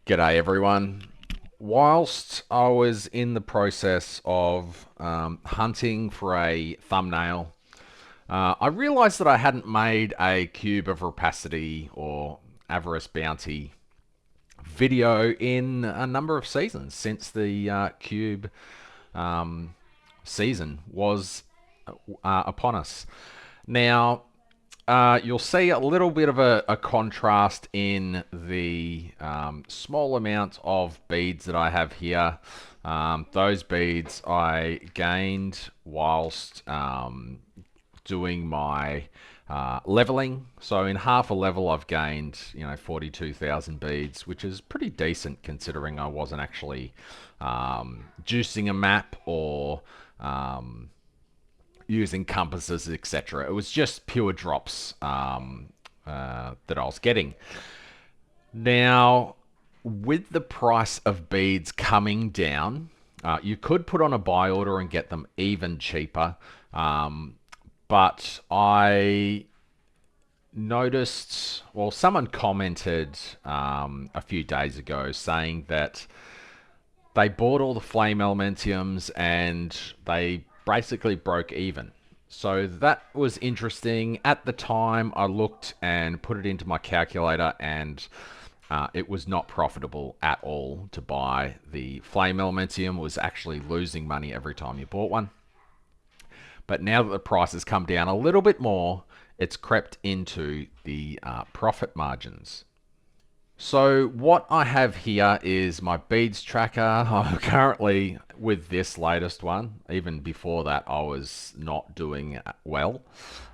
G'day everyone. Whilst I was in the process of hunting for a thumbnail, I realized that I hadn't made a Cube of Rapacity or Avarice Bounty video in a number of seasons since the Cube season was upon us. Now, you'll see a little bit of a contrast in the small amount of beads that I have here. Those beads I gained whilst doing my leveling. So in half a level I've gained 42,000 beads, which is pretty decent considering I wasn't actually juicing a map or using compasses, etc. It was just pure drops that I was getting. Now, with the price of beads coming down, you could put on a buy order and get them even cheaper. But I noticed, well, someone commented a few days ago saying that they bought all the flame elementiums and they basically broke even. So that was interesting. At the time, I looked and put it into my calculator, and it was not profitable at all to buy the flame elementium. It was actually losing money every time you bought one. But now that the price has come down a little bit more, it's crept into the profit margins. So what I have here is my beads tracker. I'm currently with this latest one. Even before that, I was not doing well.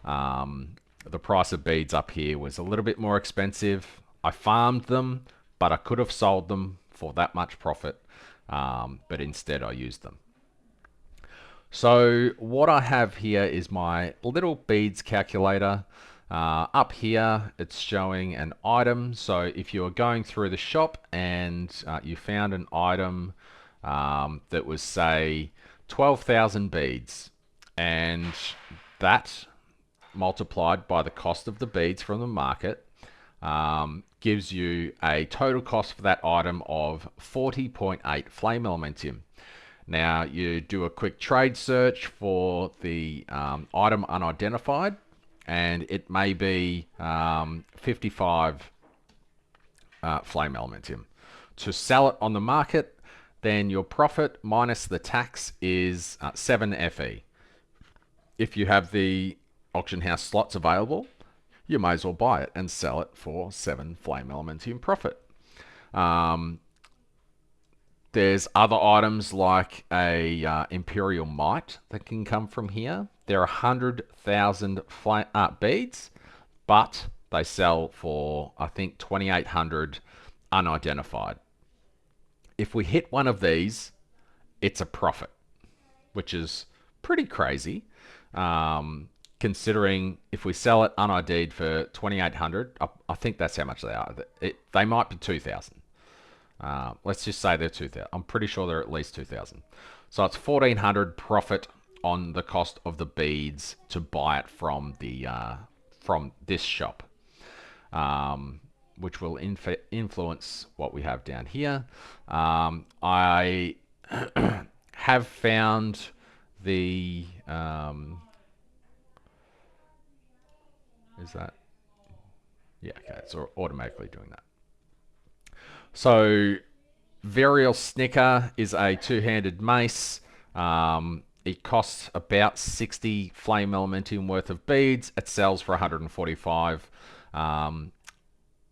The price of beads up here was a little bit more expensive. I farmed them, but I could have sold them for that much profit. But instead I used them. So what I have here is my little beads calculator. Up here, it's showing an item. So if you are going through the shop and you found an item that was, say, 12,000 beads, and that multiplied by the cost of the beads from the market gives you a total cost for that item of 40.8 flame elementium. Now you do a quick trade search for the item unidentified, and it may be 55 flame elementium. To sell it on the market, then your profit minus the tax is 7 FE. If you have the auction house slots available, you may as well buy it and sell it for 7 flame elementium profit. There's other items like a Imperial Might that can come from here. There are 100,000 beads, but they sell for, I think, 2,800 unidentified. If we hit one of these, it's a profit, which is pretty crazy. Considering if we sell it unID'd for 2,800, I think that's how much they are. They might be 2,000. Let's just say they're 2,000. I'm pretty sure they're at least 2,000. So it's 1,400 profit on the cost of the beads to buy it from the from this shop, which will influence what we have down here. I have found the is that, yeah, okay, it's automatically doing that. So Varial Snicker is a two-handed mace. It costs about 60 flame elementium worth of beads. It sells for 145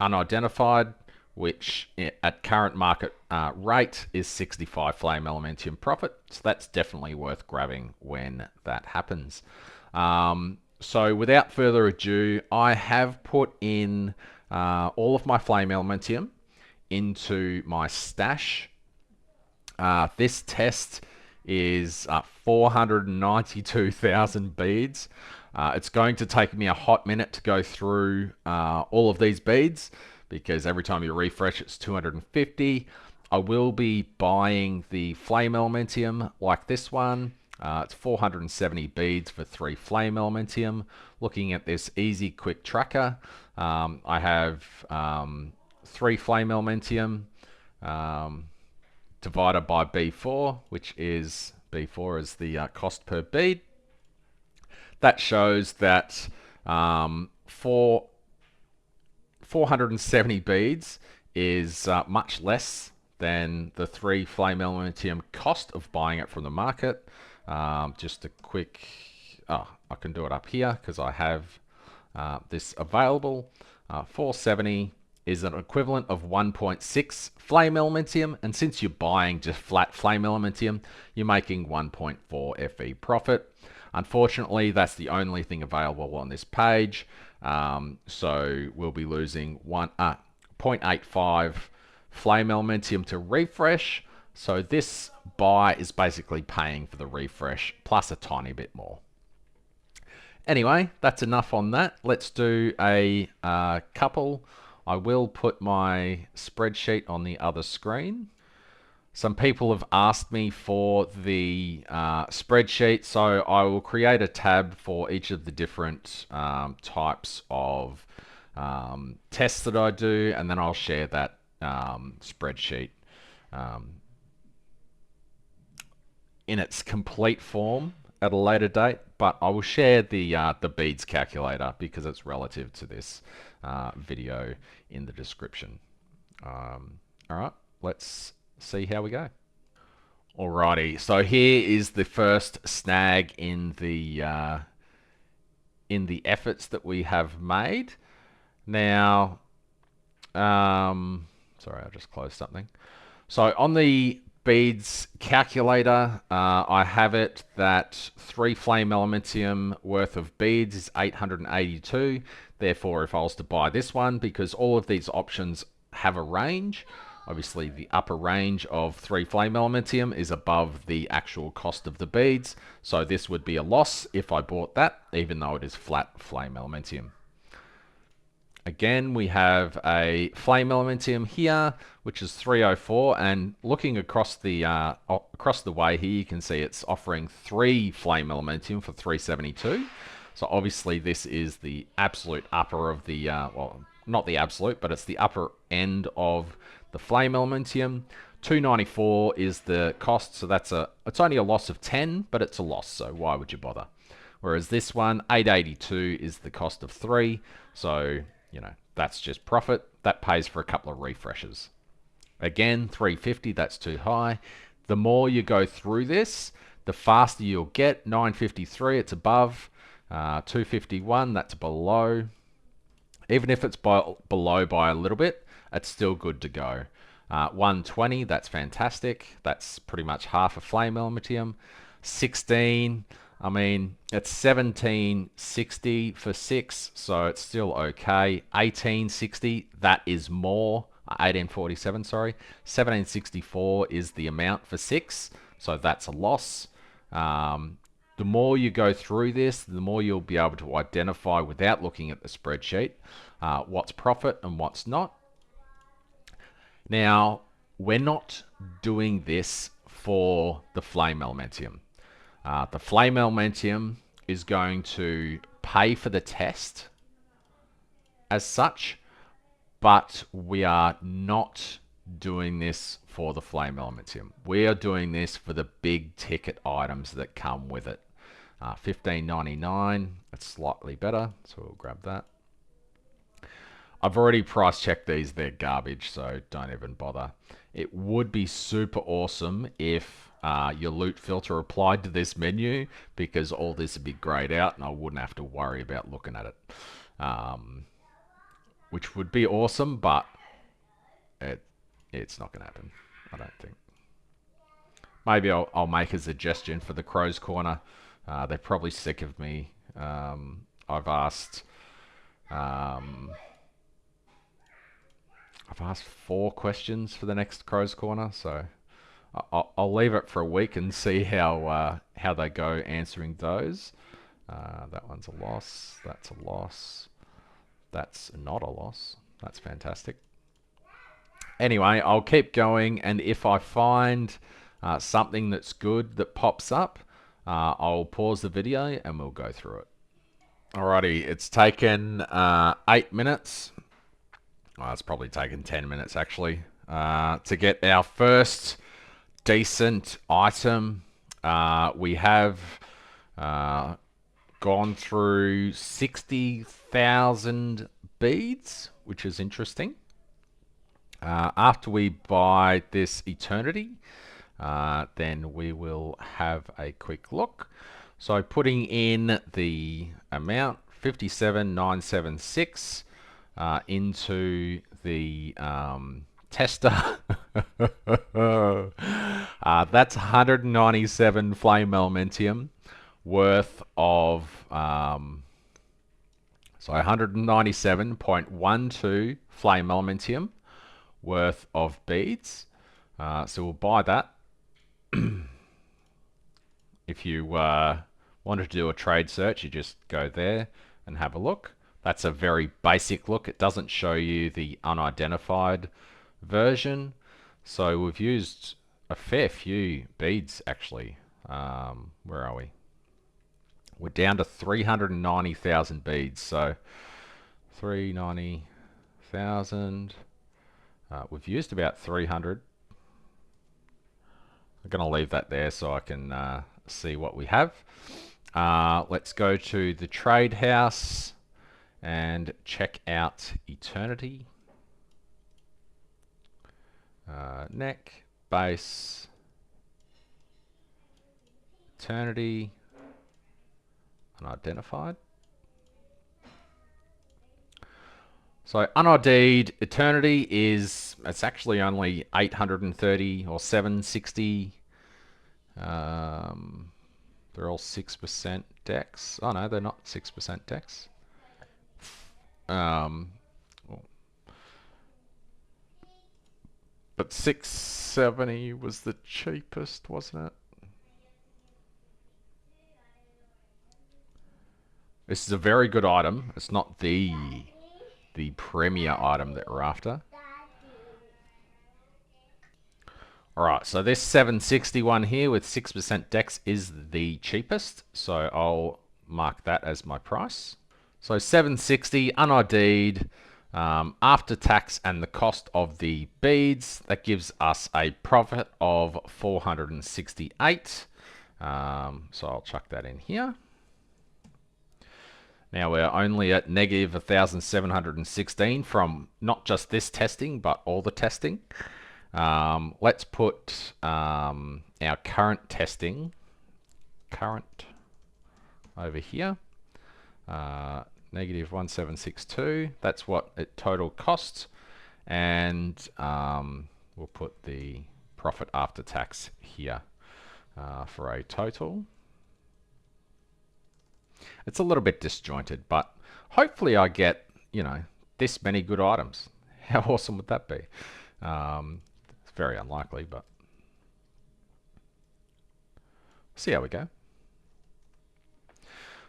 unidentified, which at current market rate is 65 flame elementium profit. So that's definitely worth grabbing when that happens. So without further ado, I have put in all of my flame elementium into my stash. This test is 492,000 beads. It's going to take me a hot minute to go through all of these beads because every time you refresh it's 250. I will be buying the flame elementium like this one. It's 470 beads for 3 flame elementium. Looking at this easy quick tracker, I have 3 flame elementium, divided by B4, which is B4 is the cost per bead. That shows that for 470 beads is much less than the 3 flame elementium cost of buying it from the market. Just a quick, I can do it up here because I have this available. 470 is an equivalent of 1.6 flame elementium, and since you're buying just flat flame elementium, you're making 1.4 FE profit. Unfortunately, that's the only thing available on this page, so we'll be losing 0.85 flame elementium to refresh. So this buy is basically paying for the refresh plus a tiny bit more. Anyway, that's enough on that. Let's do a couple. I will put my spreadsheet on the other screen. Some people have asked me for the spreadsheet, so I will create a tab for each of the different types of tests that I do, and then I'll share that spreadsheet in its complete form at a later date, but I will share the beads calculator because it's relative to this video in the description. All right, let's see how we go. Alrighty, so here is the first snag in the efforts that we have made. Now, sorry, I just closed something. So on the beads calculator, I have it that 3 flame elementium worth of beads is 882. Therefore, if I was to buy this one, because all of these options have a range, obviously the upper range of 3 flame elementium is above the actual cost of the beads. So this would be a loss if I bought that, even though it is flat flame elementium. Again, we have a flame elementium here, which is 304, and looking across the way here, you can see it's offering 3 flame elementium for 372. So obviously this is the absolute upper of the, well, not the absolute, but it's the upper end of the flame elementium. 294 is the cost, so it's only a loss of 10, but it's a loss, so why would you bother? Whereas this one, 882 is the cost of 3, so you know, that's just profit. That pays for a couple of refreshes. Again, 350, that's too high. The more you go through this, the faster you'll get. 953, it's above. 251, that's below. Even if it's below by a little bit, it's still good to go. 120, that's fantastic. That's pretty much half a flame elementium. 16, I mean, it's 1760 for 6, so it's still okay. 1860, that is more. 1847, sorry. 1764 is the amount for 6, so that's a loss. The more you go through this, the more you'll be able to identify without looking at the spreadsheet what's profit and what's not. Now, we're not doing this for the flame elementium. The flame elementium is going to pay for the test as such, but we are not doing this for the flame elementium. We are doing this for the big ticket items that come with it. 15.99, it's slightly better, so we'll grab that. I've already price checked these, they're garbage, so don't even bother. It would be super awesome if your loot filter applied to this menu, because all this would be grayed out and I wouldn't have to worry about looking at it. Which would be awesome, but it's not going to happen, I don't think. Maybe I'll make a suggestion for the Crow's Corner. They're probably sick of me. I've asked 4 questions for the next Crow's Corner, so I'll leave it for a week and see how they go answering those. That one's a loss. That's a loss. That's not a loss. That's fantastic. Anyway, I'll keep going, and if I find something that's good that pops up, I'll pause the video and we'll go through it. Alrighty, it's taken 8 minutes. Well, it's probably taken 10 minutes actually. to get our first decent item. We have gone through 60,000 beads, which is interesting. After we buy this Eternity, then we will have a quick look. So putting in the amount 57,976 into the tester. That's 197 flame elementium worth of so 197.12 flame elementium worth of beads. So we'll buy that. If you wanted to do a trade search, you just go there and have a look. That's a very basic look. It doesn't show you the unidentified version. So we've used a fair few beads actually. Where are we? We're down to 390,000 beads. So 390,000. We've used about 300. I'm going to leave that there so I can see what we have. Let's go to the trade house and check out Eternity. Neck, base, Eternity, unidentified. So unID'd Eternity is, it's actually only 830 or 760. They're all 6% dex. Oh no, they're not 6% dex. But 670 was the cheapest, wasn't it? This is a very good item. It's not the premier item that we're after. Alright, so this 761 here with 6% dex is the cheapest, so I'll mark that as my price. So 760 unID'd, after tax and the cost of the beads, that gives us a profit of 468. So I'll chuck that in here. Now we're only at negative 1,716 from not just this testing, but all the testing. Let's put our current testing, over here. Negative 1,762. That's what it total costs. And we'll put the profit after tax here for a total. It's a little bit disjointed, but hopefully I get, you know, this many good items. How awesome would that be? It's very unlikely, but see how we go.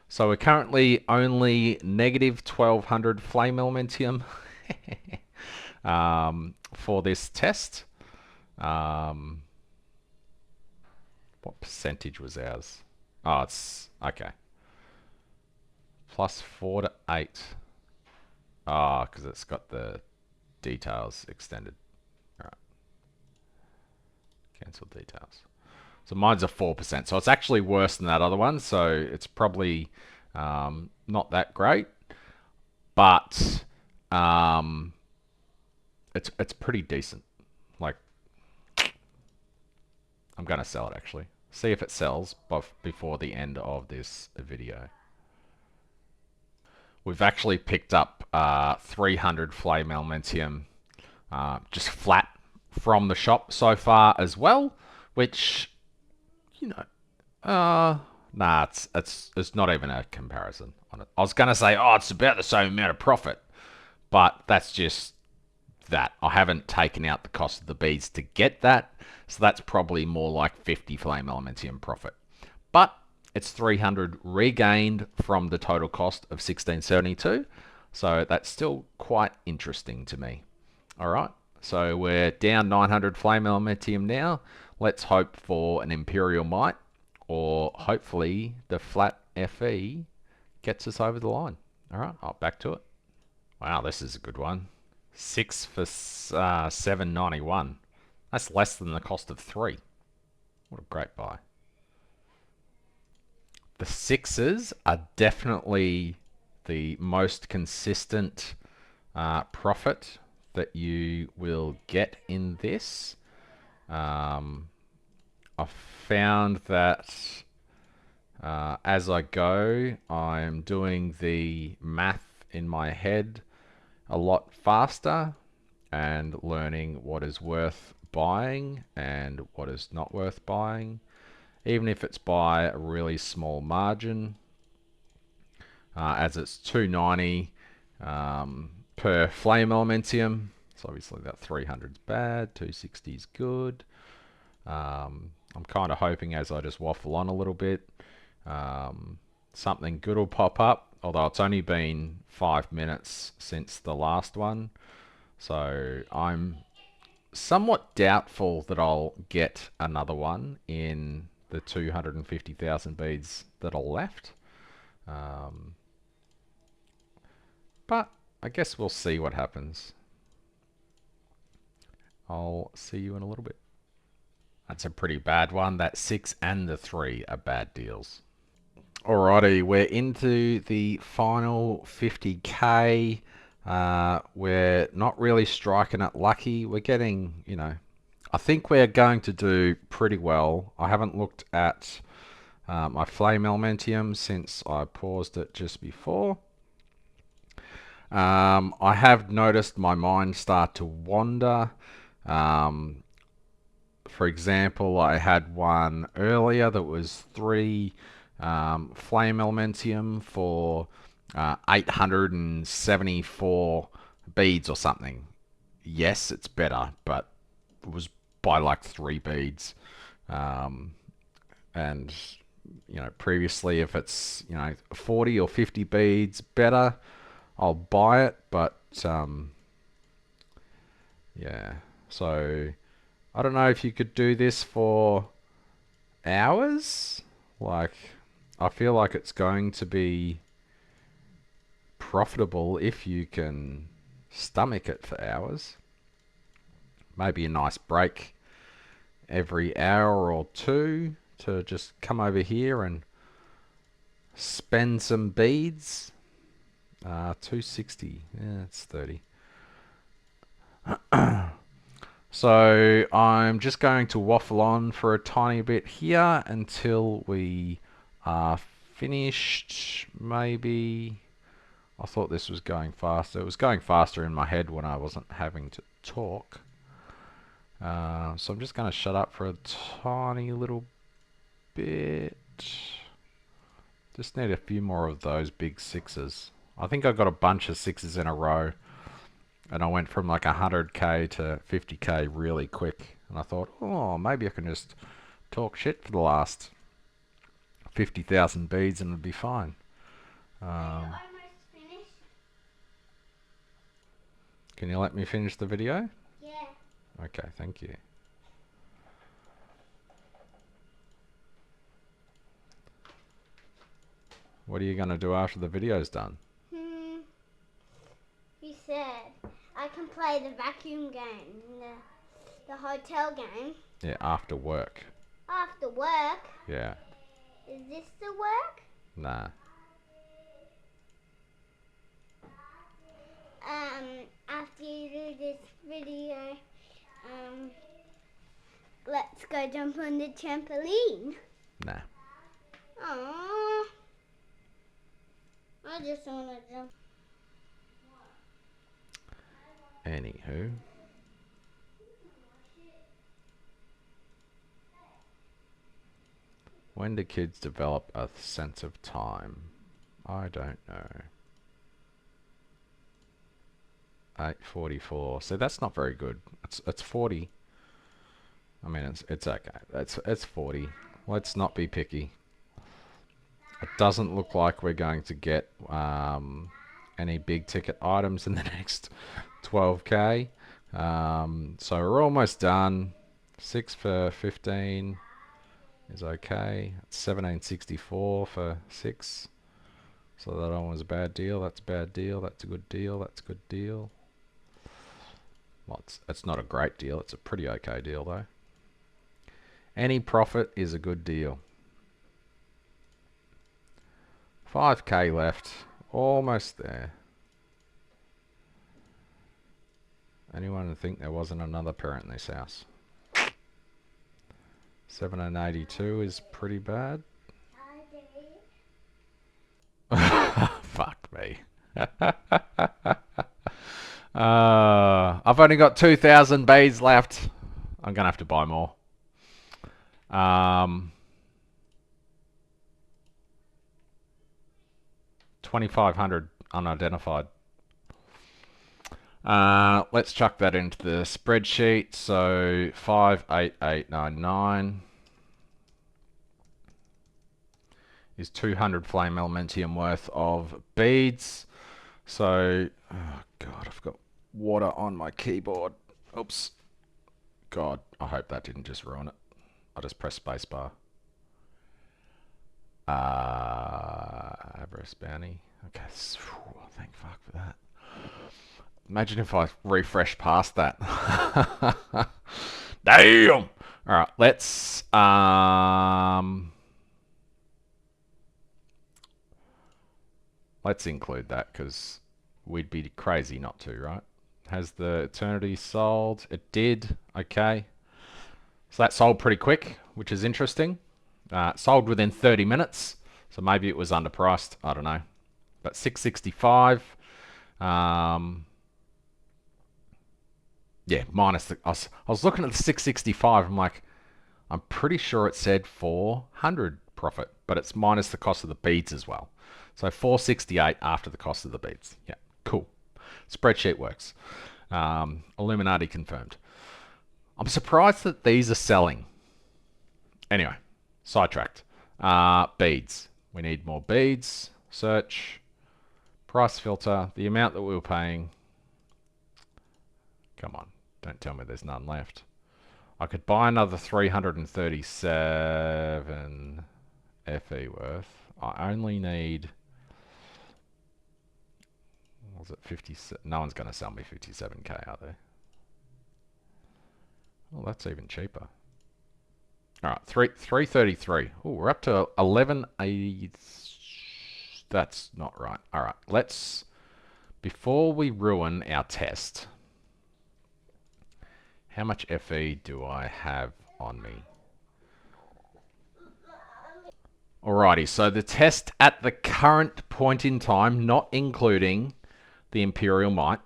So we're currently only negative 1,200 flame elementium for this test. What percentage was ours? Oh, it's okay. Plus 4 to 8. Ah, because it's got the details extended. All right. Cancel details. So mine's a 4%. So it's actually worse than that other one. So it's probably not that great. But it's pretty decent. Like, I'm going to sell it actually. See if it sells before the end of this video. We've actually picked up 300 flame elementium just flat from the shop so far as well, which, you know, nah, it's not even a comparison on it. I was going to say, oh, it's about the same amount of profit, but that's just that. I haven't taken out the cost of the beads to get that, so that's probably more like 50 flame elementium profit. But it's 300 regained from the total cost of 1672. So that's still quite interesting to me. All right. So we're down 900 flame elementium now. Let's hope for an Imperial Might, or hopefully the flat FE gets us over the line. All right. Back to it. Wow, this is a good one. 6 for 7.91. That's less than the cost of 3. What a great buy. The 6s are definitely the most consistent profit that you will get in this. I've found that as I go, I'm doing the math in my head a lot faster and learning what is worth buying and what is not worth buying, even if it's by a really small margin. As it's 290 per flame elementium, so obviously that 300 is bad, 260 is good. I'm kind of hoping as I just waffle on a little bit, something good will pop up, although it's only been 5 minutes since the last one. So I'm somewhat doubtful that I'll get another one in the 250,000 beads that are left. But I guess we'll see what happens. I'll see you in a little bit. That's a pretty bad one. That 6 and the 3 are bad deals. Alrighty, we're into the final 50k. We're not really striking it lucky. We're getting, I think we're going to do pretty well. I haven't looked at my flame elementium since I paused it just before. I have noticed my mind start to wander. For example, I had one earlier that was 3 flame elementium for 874 beads or something. Yes, it's better, but it was by like 3 beads. And previously, if it's 40 or 50 beads better, I'll buy it. But yeah, so I don't know if you could do this for hours. Like, I feel like it's going to be profitable if you can stomach it for hours. Maybe a nice break every hour or two to just come over here and spend some beads. 260. Yeah, it's 30. So I'm just going to waffle on for a tiny bit here until we are finished. Maybe. I thought this was going faster. It was going faster in my head when I wasn't having to talk. So I'm just going to shut up for a tiny little bit. Just need a few more of those big 6s. I think I got a bunch of 6s in a row. And I went from like 100k to 50k really quick. And I thought, oh, maybe I can just talk shit for the last 50,000 beads and it'll be fine. Can you let me finish the video? Yeah. Okay, thank you. What are you going to do after the video's done? You said I can play the vacuum game, the hotel game. Yeah, after work. After work? Yeah. Is this the work? Nah. After you do this video, let's go jump on the trampoline. Nah. Aww. I just want to jump. Anywho. When do kids develop a sense of time? I don't know. 8:44. So that's not very good. It's 40. I mean, it's okay. It's 40. Let's not be picky. It doesn't look like we're going to get any big ticket items in the next 12k. So we're almost done. 6 for 15 is okay. It's 1764 for 6. So that one was a bad deal. That's a bad deal. That's a good deal. That's a good deal. Well, it's not a great deal. It's a pretty okay deal, though. Any profit is a good deal. 5k left. Almost there. Anyone think there wasn't another parent in this house? 782 is pretty bad. Fuck me. I've only got 2,000 beads left. I'm going to have to buy more. 2,500 unidentified. Let's chuck that into the spreadsheet. So 58899 is 200 flame elementium worth of beads. So, oh god, I've got water on my keyboard. Oops. God, I hope that didn't just ruin it. I'll just press spacebar. Avarice Bounty. Okay, thank fuck for that. Imagine if I refresh past that. Damn! Alright, let's include that, because we'd be crazy not to, right? Has the Eternity sold? It did. Okay. So that sold pretty quick, which is interesting. Sold within 30 minutes, so maybe it was underpriced. I don't know. But 665. Yeah, minus the... I was looking at the 665. I'm like, I'm pretty sure it said 400 profit, but it's minus the cost of the beads as well. So 468 after the cost of the beads. Yeah, cool. Spreadsheet works. Illuminati confirmed. I'm surprised that these are selling. Anyway, sidetracked. Beads. We need more beads. Search. Price filter. The amount that we were paying. Come on. Don't tell me there's none left. I could buy another 337 FE worth. I only need... Was it 57? No one's going to sell me 57k, are they? Well, that's even cheaper. All right, 333. Oh, we're up to 1180. That's not right. All right, let's... Before we ruin our test, how much FE do I have on me? Alrighty, so the test at the current point in time, not including the Imperial Might,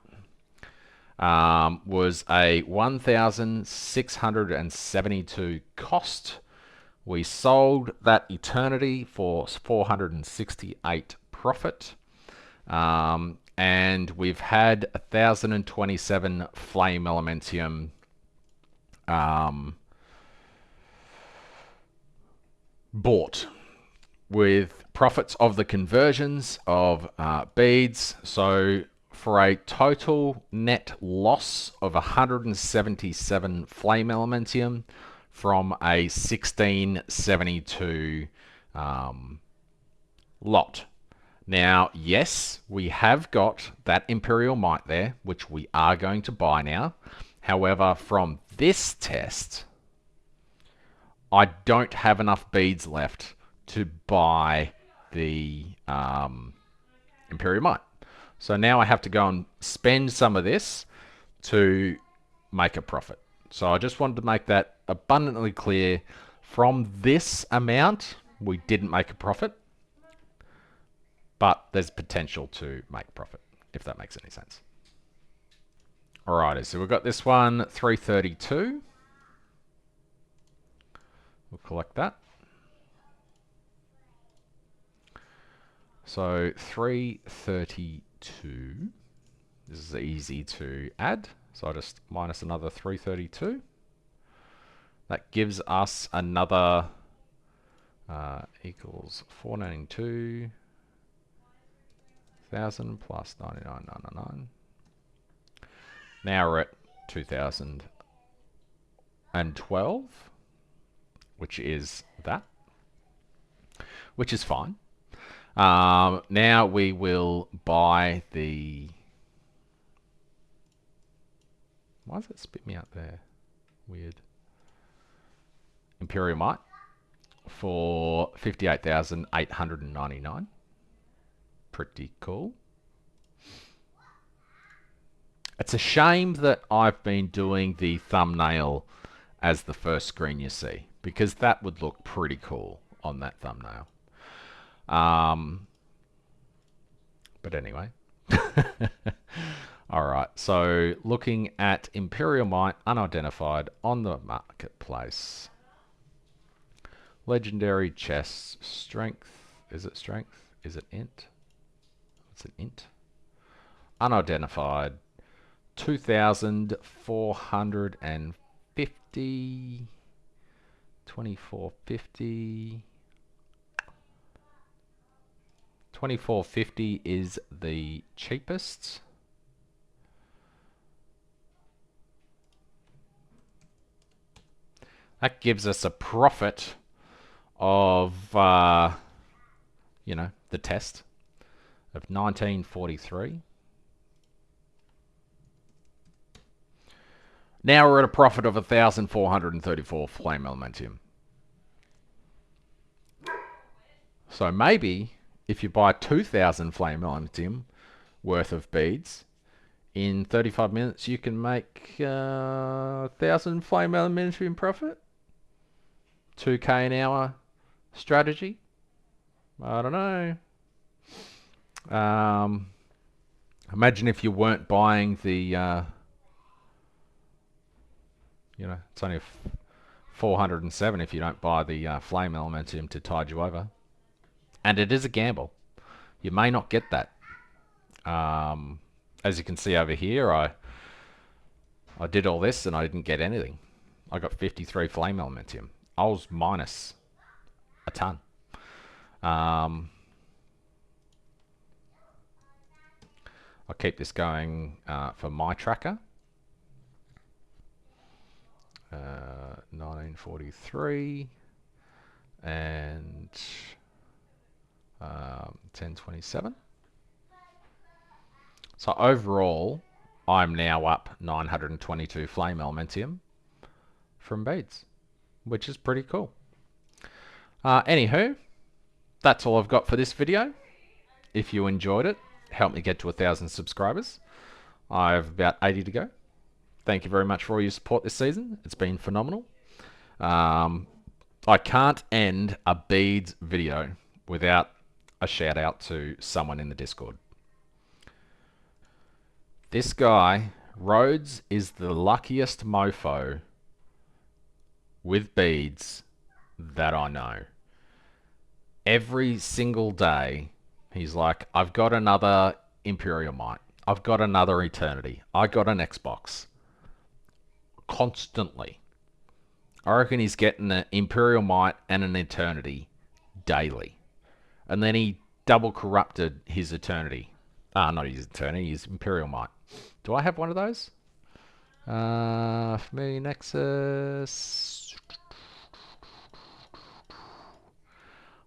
was a 1,672 cost. We sold that Eternity for 468 profit. And we've had 1,027 Flame Elementium bought, with profits of the conversions of beads. So for a total net loss of 177 Flame Elementium from a 1672 lot. Now, yes, we have got that Imperial Might there, which we are going to buy now. However, from this test, I don't have enough beads left to buy the Imperial Might. So now I have to go and spend some of this to make a profit. So I just wanted to make that abundantly clear. From this amount, we didn't make a profit, but there's potential to make profit, if that makes any sense. Alrighty, so we've got this one, 332. We'll collect that. So 332. This is easy to add. So I just minus another 332. That gives us another equals 492,000 plus 99,999. Now we're at 2012, which is that, which is fine. Now we will buy the Why does it spit me out there? Weird. Imperial Might for 58,899. Pretty cool. It's a shame that I've been doing the thumbnail as the first screen you see, because that would look pretty cool on that thumbnail. But anyway. Alright, so looking at Imperial Might unidentified on the marketplace. Legendary chests, strength. Is it strength? Is it int? What's an int? Unidentified. 2,450. 2450. 2450 is the cheapest. That gives us a profit of, you know, the test of 1943. Now we're at a profit of 1,434 flame elementium. So maybe if you buy 2,000 flame elementium worth of beads, in 35 minutes you can make 1,000 flame elementium profit. 2k an hour strategy. I don't know. Imagine if you weren't buying the, you know, it's only 407 if you don't buy the flame elementium to tide you over. And it is a gamble. You may not get that. As you can see over here, I did all this and I didn't get anything. I got 53 flame elementium. I was minus a ton. I'll keep this going for my tracker. 1943 and 1027. So overall, I'm now up 922 flame elementium from beads, which is pretty cool. Anywho, that's all I've got for this video. If you enjoyed it, help me get to 1,000 subscribers. I have about 80 to go. Thank you very much for all your support this season. It's been phenomenal. I can't end a beads video without a shout out to someone in the Discord. This guy, Rhodes, is the luckiest mofo with beads that I know. Every single day, he's like, I've got another Imperial Might. I've got another Eternity. I got an Xbox. Constantly. I reckon he's getting an Imperial Might and an Eternity daily. And then he double corrupted his Eternity. Not his Eternity, his Imperial Might. Do I have one of those? Familiar Nexus.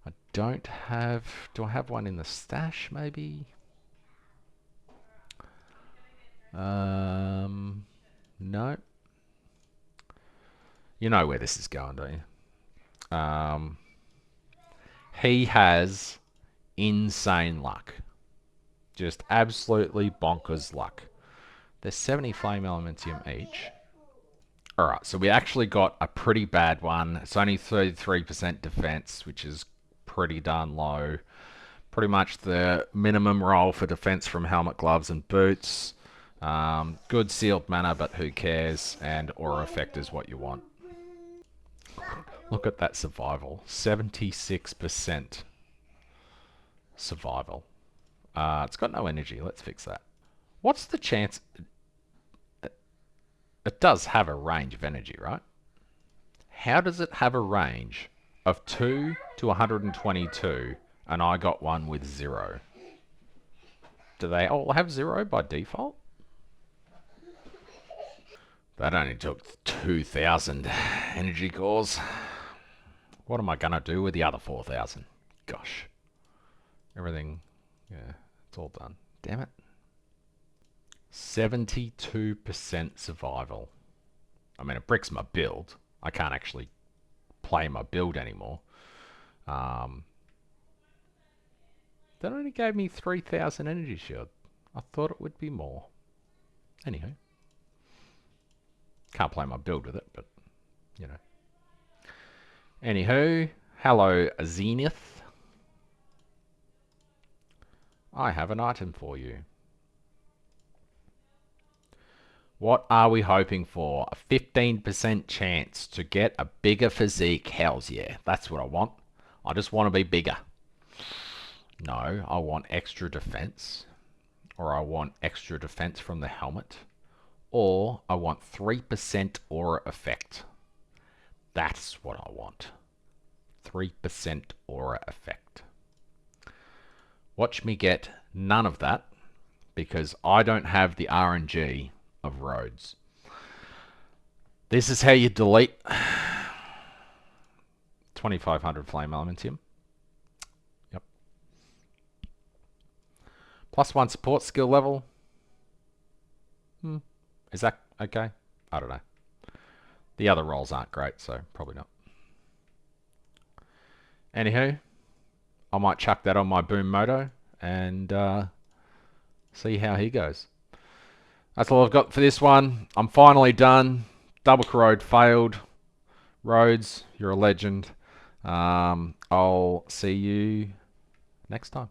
I don't have... Do I have one in the stash, maybe? No. You know where this is going, don't you? He has insane luck. Just absolutely bonkers luck. There's 70 flame elementium each. Alright, so we actually got a pretty bad one. It's only 33% defense, which is pretty darn low. Pretty much the minimum roll for defense from helmet, gloves, and boots. Good sealed mana, but who cares? And aura effect is what you want. Look at that survival. 76% survival. It's got no energy. Let's fix that. What's the chance? It does have a range of energy, right? How does it have a range of 2 to 122 and I got one with 0? Do they all have 0 by default? That only took 2,000 energy cores. What am I going to do with the other 4,000? Gosh. Everything, yeah, it's all done. Damn it. 72% survival. I mean, it bricks my build. I can't actually play my build anymore. That only gave me 3,000 energy shield. I thought it would be more. Anywho. Can't play my build with it, but, you know. Anywho. Hello, Zenith. I have an item for you. What are we hoping for? A 15% chance to get a bigger physique. Hells yeah. That's what I want. I just want to be bigger. No, I want extra defense. Or I want extra defense from the helmet. Or I want 3% aura effect. That's what I want. 3% aura effect. Watch me get none of that. Because I don't have the RNG of roads. This is how you delete 2500 flame elementium. Yep. +1 support skill level. Is that okay? I don't know. The other rolls aren't great, so probably not. Anywho, I might chuck that on my boom moto and see how he goes. That's all I've got for this one. I'm finally done. Double corrode failed. Rhodes, you're a legend. I'll see you next time.